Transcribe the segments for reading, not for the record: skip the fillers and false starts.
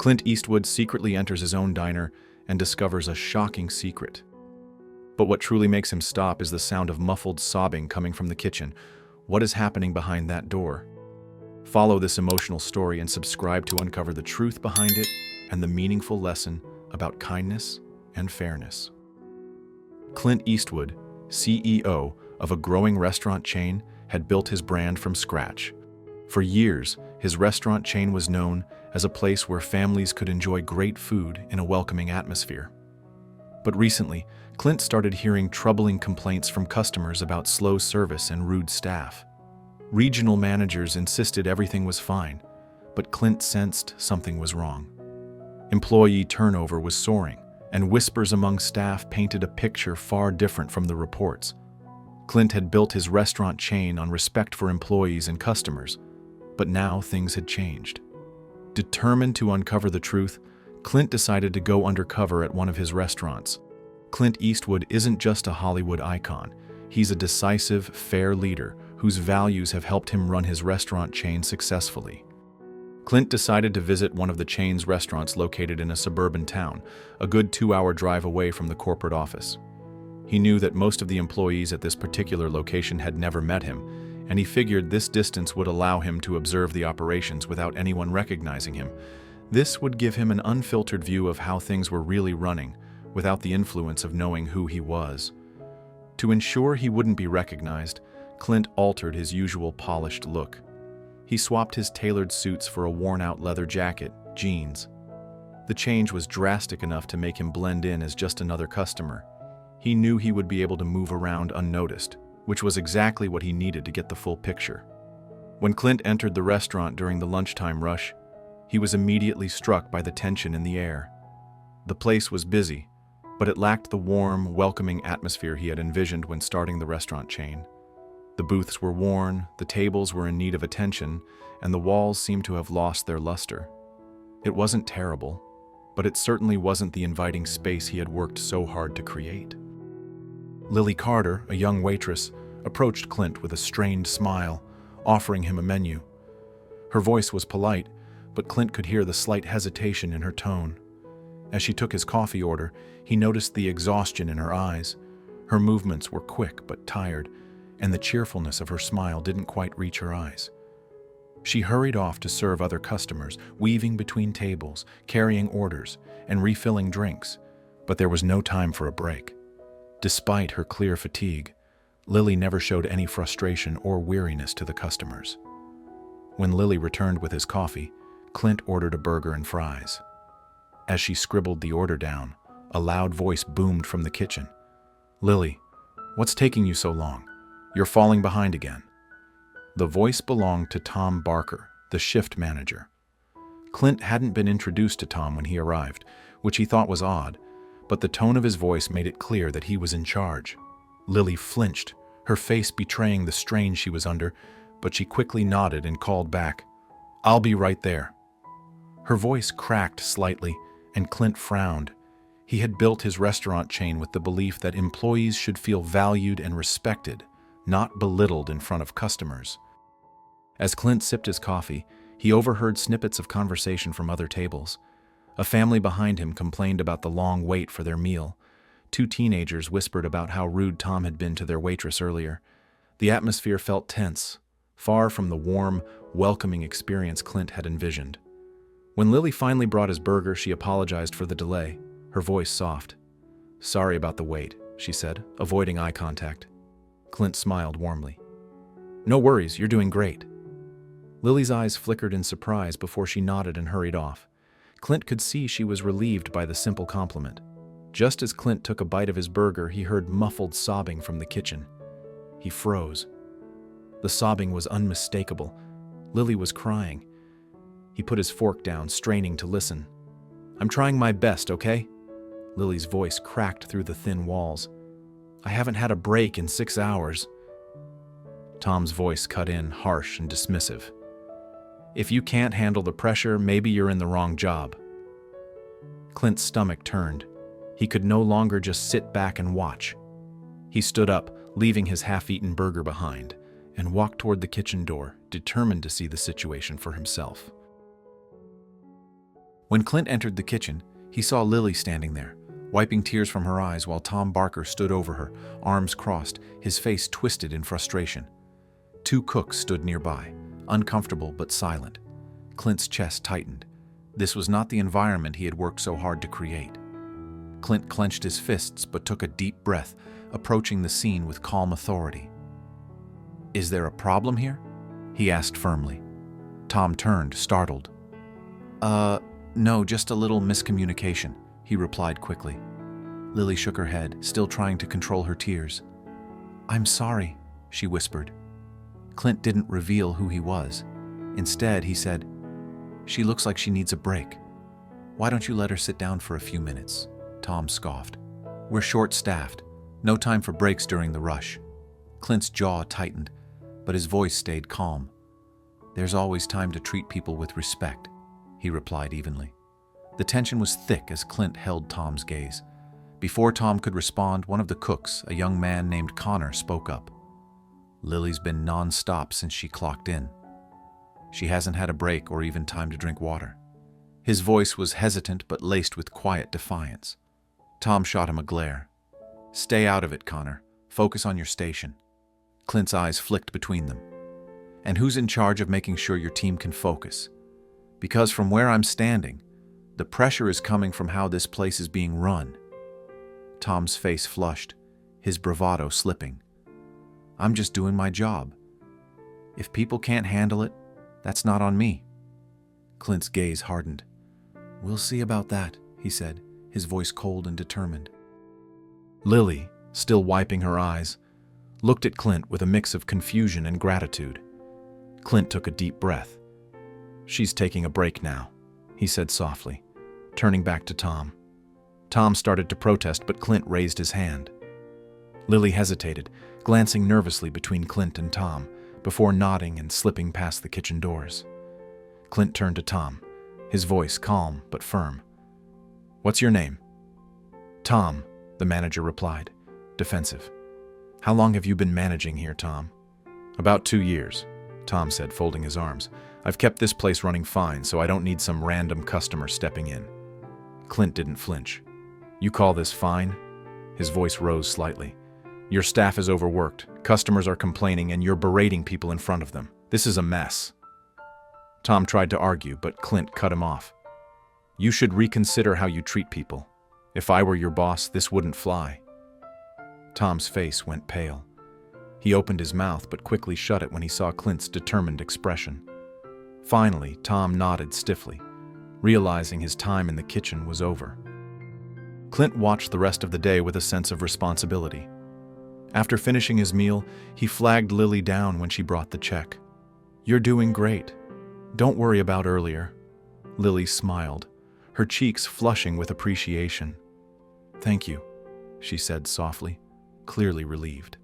Clint Eastwood secretly enters his own diner and discovers a shocking secret. But what truly makes him stop is the sound of muffled sobbing coming from the kitchen. What is happening behind that door? Follow this emotional story and subscribe to uncover the truth behind it and the meaningful lesson about kindness and fairness. Clint Eastwood, CEO of a growing restaurant chain, had built his brand from scratch. For years, his restaurant chain was known as a place where families could enjoy great food in a welcoming atmosphere. But recently, Clint started hearing troubling complaints from customers about slow service and rude staff. Regional managers insisted everything was fine, but Clint sensed something was wrong. Employee turnover was soaring, and whispers among staff painted a picture far different from the reports. Clint had built his restaurant chain on respect for employees and customers, but now things had changed. Determined to uncover the truth, Clint decided to go undercover at one of his restaurants. Clint Eastwood isn't just a Hollywood icon. He's a decisive, fair leader whose values have helped him run his restaurant chain successfully. Clint decided to visit one of the chain's restaurants located in a suburban town, a good 2-hour drive away from the corporate office. He knew that most of the employees at this particular location had never met him, and he figured this distance would allow him to observe the operations without anyone recognizing him. This would give him an unfiltered view of how things were really running, without the influence of knowing who he was. To ensure he wouldn't be recognized, Clint altered his usual polished look. He swapped his tailored suits for a worn-out leather jacket, jeans. The change was drastic enough to make him blend in as just another customer. He knew he would be able to move around unnoticed, which was exactly what he needed to get the full picture. When Clint entered the restaurant during the lunchtime rush, he was immediately struck by the tension in the air. The place was busy, but it lacked the warm, welcoming atmosphere he had envisioned when starting the restaurant chain. The booths were worn, the tables were in need of attention, and the walls seemed to have lost their luster. It wasn't terrible, but it certainly wasn't the inviting space he had worked so hard to create. Lily Carter, a young waitress, approached Clint with a strained smile, offering him a menu. Her voice was polite, but Clint could hear the slight hesitation in her tone. As she took his coffee order, he noticed the exhaustion in her eyes. Her movements were quick but tired, and the cheerfulness of her smile didn't quite reach her eyes. She hurried off to serve other customers, weaving between tables, carrying orders, and refilling drinks, but there was no time for a break. Despite her clear fatigue, Lily never showed any frustration or weariness to the customers. When Lily returned with his coffee, Clint ordered a burger and fries. As she scribbled the order down, a loud voice boomed from the kitchen. "Lily, what's taking you so long? You're falling behind again." The voice belonged to Tom Barker, the shift manager. Clint hadn't been introduced to Tom when he arrived, which he thought was odd, but the tone of his voice made it clear that he was in charge. Lily flinched, her face betraying the strain she was under, but she quickly nodded and called back, "I'll be right there." Her voice cracked slightly, and Clint frowned. He had built his restaurant chain with the belief that employees should feel valued and respected, not belittled in front of customers. As Clint sipped his coffee, he overheard snippets of conversation from other tables. A family behind him complained about the long wait for their meal. 2 teenagers whispered about how rude Tom had been to their waitress earlier. The atmosphere felt tense, far from the warm, welcoming experience Clint had envisioned. When Lily finally brought his burger, she apologized for the delay, her voice soft. "Sorry about the wait," she said, avoiding eye contact. Clint smiled warmly. "No worries, you're doing great." Lily's eyes flickered in surprise before she nodded and hurried off. Clint could see she was relieved by the simple compliment. Just as Clint took a bite of his burger, he heard muffled sobbing from the kitchen. He froze. The sobbing was unmistakable. Lily was crying. He put his fork down, straining to listen. "I'm trying my best, okay?" Lily's voice cracked through the thin walls. "I haven't had a break in 6 hours." Tom's voice cut in, harsh and dismissive. "If you can't handle the pressure, maybe you're in the wrong job." Clint's stomach turned. He could no longer just sit back and watch. He stood up, leaving his half-eaten burger behind, and walked toward the kitchen door, determined to see the situation for himself. When Clint entered the kitchen, he saw Lily standing there, wiping tears from her eyes while Tom Barker stood over her, arms crossed, his face twisted in frustration. Two cooks stood nearby, uncomfortable but silent. Clint's chest tightened. This was not the environment he had worked so hard to create. Clint clenched his fists but took a deep breath, approaching the scene with calm authority. "Is there a problem here?" he asked firmly. Tom turned, startled. No, just a little miscommunication," he replied quickly. Lily shook her head, still trying to control her tears. "I'm sorry," she whispered. Clint didn't reveal who he was. Instead, he said, "She looks like she needs a break. Why don't you let her sit down for a few minutes?" Tom scoffed. "We're short-staffed. No time for breaks during the rush." Clint's jaw tightened, but his voice stayed calm. "There's always time to treat people with respect," he replied evenly. The tension was thick as Clint held Tom's gaze. Before Tom could respond, one of the cooks, a young man named Connor, spoke up. "Lily's been non-stop since she clocked in. She hasn't had a break or even time to drink water." His voice was hesitant but laced with quiet defiance. Tom shot him a glare. "Stay out of it, Connor. Focus on your station." Clint's eyes flicked between them. "And who's in charge of making sure your team can focus? Because from where I'm standing, the pressure is coming from how this place is being run." Tom's face flushed, his bravado slipping. "I'm just doing my job. If people can't handle it, that's not on me." Clint's gaze hardened. "We'll see about that," he said, his voice cold and determined. Lily, still wiping her eyes, looked at Clint with a mix of confusion and gratitude. Clint took a deep breath. "She's taking a break now," he said softly, turning back to Tom. Tom started to protest, but Clint raised his hand. Lily hesitated, glancing nervously between Clint and Tom, before nodding and slipping past the kitchen doors. Clint turned to Tom, his voice calm but firm. "What's your name?" "Tom," the manager replied, defensive. "How long have you been managing here, Tom?" "About 2 years," Tom said, folding his arms. "I've kept this place running fine, so I don't need some random customer stepping in." Clint didn't flinch. "You call this fine?" His voice rose slightly. "Your staff is overworked, customers are complaining, and you're berating people in front of them. This is a mess." Tom tried to argue, but Clint cut him off. "You should reconsider how you treat people. If I were your boss, this wouldn't fly." Tom's face went pale. He opened his mouth but quickly shut it when he saw Clint's determined expression. Finally, Tom nodded stiffly, realizing his time in the kitchen was over. Clint watched the rest of the day with a sense of responsibility. After finishing his meal, he flagged Lily down when she brought the check. "You're doing great. Don't worry about earlier." Lily smiled, her cheeks flushing with appreciation. "Thank you," she said softly, clearly relieved.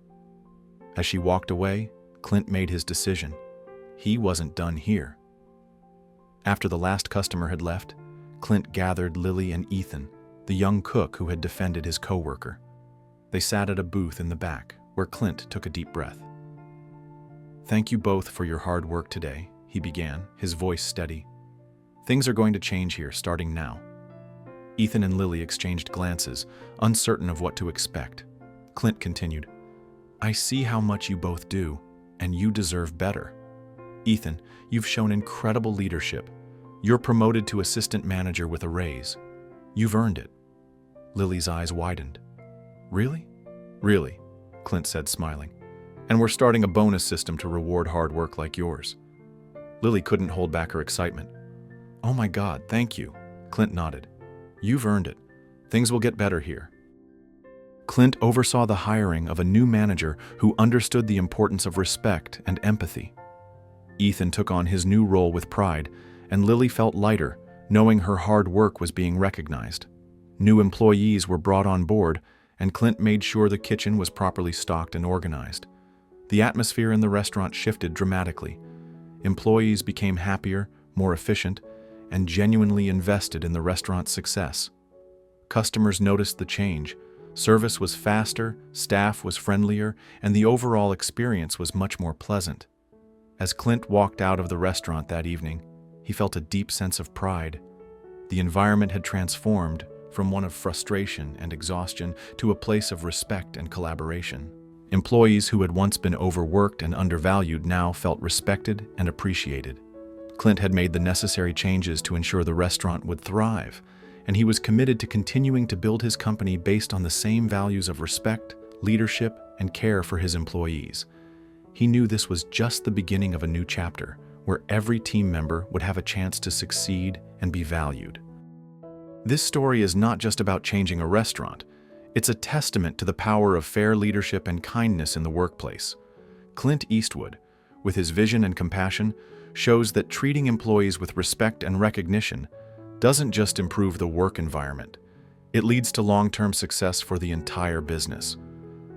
As she walked away, Clint made his decision. He wasn't done here. After the last customer had left, Clint gathered Lily and Ethan, the young cook who had defended his coworker. They sat at a booth in the back, where Clint took a deep breath. "Thank you both for your hard work today," he began, his voice steady. "Things are going to change here starting now." Ethan and Lily exchanged glances, uncertain of what to expect. Clint continued, "I see how much you both do, and you deserve better. Ethan, you've shown incredible leadership. You're promoted to assistant manager with a raise. You've earned it." Lily's eyes widened. "Really?" "Really," Clint said, smiling. "And we're starting a bonus system to reward hard work like yours." Lily couldn't hold back her excitement. "Oh my God, thank you," Clint nodded. "You've earned it. Things will get better here." Clint oversaw the hiring of a new manager who understood the importance of respect and empathy. Ethan took on his new role with pride, and Lily felt lighter, knowing her hard work was being recognized. New employees were brought on board, and Clint made sure the kitchen was properly stocked and organized. The atmosphere in the restaurant shifted dramatically. Employees became happier, more efficient, and genuinely invested in the restaurant's success. Customers noticed the change. Service was faster, staff was friendlier, and the overall experience was much more pleasant. As Clint walked out of the restaurant that evening, he felt a deep sense of pride. The environment had transformed from one of frustration and exhaustion to a place of respect and collaboration. Employees who had once been overworked and undervalued now felt respected and appreciated. Clint had made the necessary changes to ensure the restaurant would thrive, and he was committed to continuing to build his company based on the same values of respect, leadership, and care for his employees. He knew this was just the beginning of a new chapter, where every team member would have a chance to succeed and be valued. This story is not just about changing a restaurant. It's a testament to the power of fair leadership and kindness in the workplace. Clint Eastwood, with his vision and compassion, shows that treating employees with respect and recognition doesn't just improve the work environment. It leads to long-term success for the entire business.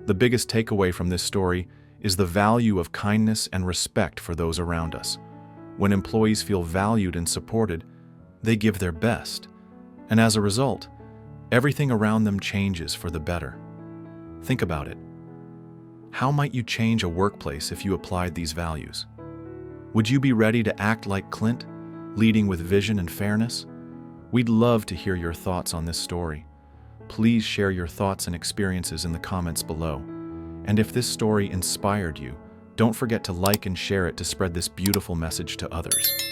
The biggest takeaway from this story is the value of kindness and respect for those around us. When employees feel valued and supported, they give their best. And as a result, everything around them changes for the better. Think about it. How might you change a workplace if you applied these values? Would you be ready to act like Clint, leading with vision and fairness? We'd love to hear your thoughts on this story. Please share your thoughts and experiences in the comments below. And if this story inspired you, don't forget to like and share it to spread this beautiful message to others.